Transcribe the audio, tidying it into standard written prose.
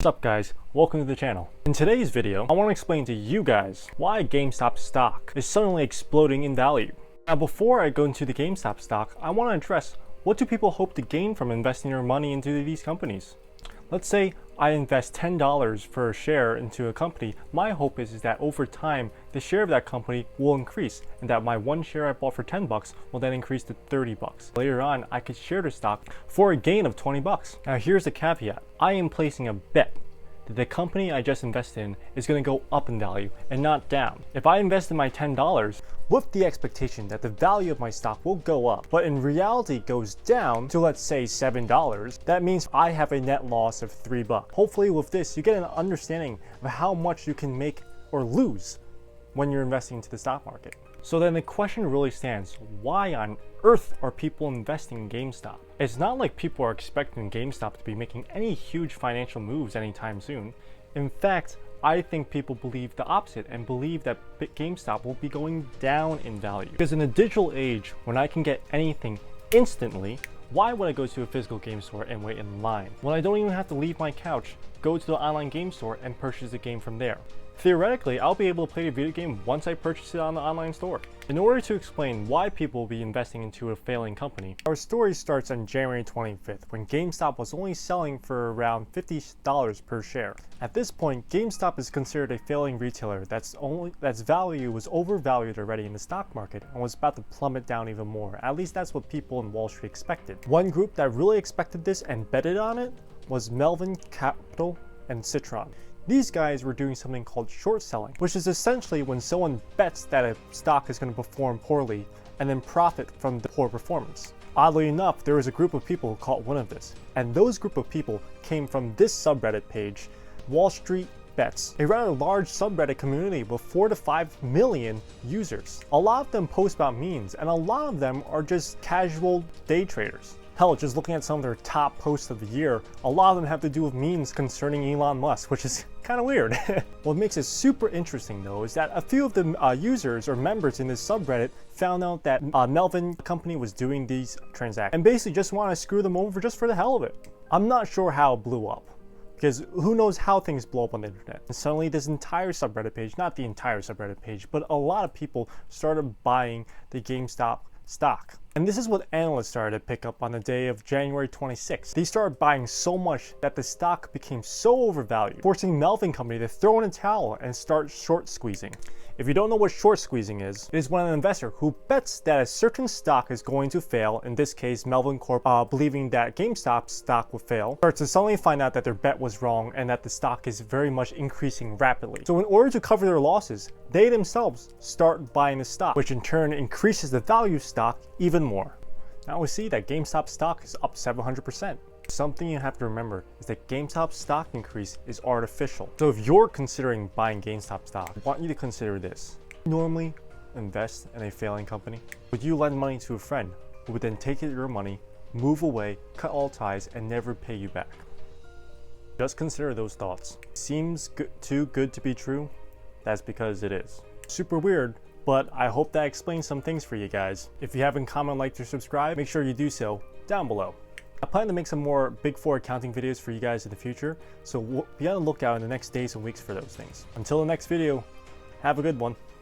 What's up guys, welcome to the channel. In today's video, I want to explain to you guys why GameStop stock is suddenly exploding in value. Now before I go into the GameStop stock, I want to address what do people hope to gain from investing their money into these companies. Let's say I invest $10 per share into a company. My hope is that over time, the share of that company will increase and that my one share I bought for 10 bucks will then increase to 30 bucks. Later on, I could share the stock for a gain of 20 bucks. Now here's the caveat. I am placing a bet that the company I just invested in is going to go up in value and not down. If I invested my $10 with the expectation that the value of my stock will go up, but in reality goes down to let's say $7, that means I have a net loss of 3 bucks. Hopefully with this, you get an understanding of how much you can make or lose when you're investing into the stock market. So then the question really stands, why on earth are people investing in GameStop? It's not like people are expecting GameStop to be making any huge financial moves anytime soon. In fact, I think people believe the opposite and believe that GameStop will be going down in value. Because in a digital age, when I can get anything instantly, why would I go to a physical game store and wait in line? When I don't even have to leave my couch, go to the online game store and purchase the game from there. Theoretically, I'll be able to play the video game once I purchase it on the online store. In order to explain why people will be investing into a failing company, our story starts on January 25th when GameStop was only selling for around $50 per share. At this point, GameStop is considered a failing retailer that's value was overvalued already in the stock market and was about to plummet down even more. At least that's what people in Wall Street expected. One group that really expected this and betted on it was Melvin Capital and Citron. These guys were doing something called short selling, which is essentially when someone bets that a stock is going to perform poorly and then profit from the poor performance. Oddly enough, there was a group of people who caught wind of this, and those group of people came from this subreddit page, Wall Street Bets, a rather large subreddit community with 4 to 5 million users. A lot of them post about memes, and a lot of them are just casual day traders. Hell, just looking at some of their top posts of the year, a lot of them have to do with memes concerning Elon Musk, which is kind of weird. What makes it super interesting though is that a few of the users or members in this subreddit found out that Melvin company was doing these transactions and basically just want to screw them over just for the hell of it. I'm not sure how it blew up, because who knows how things blow up on the internet. And suddenly this entire subreddit page, not the entire subreddit page, but a lot of people started buying the GameStop stock. And this is what analysts started to pick up on the day of January 26th. They started buying so much that the stock became so overvalued, forcing Melvin Company to throw in a towel and start short squeezing. If you don't know what short squeezing is, it is when an investor who bets that a certain stock is going to fail, in this case Melvin Corp believing that GameStop stock would fail, starts to suddenly find out that their bet was wrong and that the stock is very much increasing rapidly. So in order to cover their losses, they themselves start buying the stock, which in turn increases the value of stock even more. Now we see that GameStop stock is up 700%. Something you have to remember is that GameStop stock increase is artificial. So if you're considering buying GameStop stock, I want you to consider this. Normally invest in a failing company, would you lend money to a friend who would then take your money, move away, cut all ties, and never pay you back? Just consider those thoughts. Seems too good to be true? That's because it is. Super weird, but I hope that explains some things for you guys. If you haven't commented, liked, or subscribed, make sure you do so down below. I plan to make some more Big 4 accounting videos for you guys in the future, so be on the lookout in the next days and weeks for those things. Until the next video, have a good one.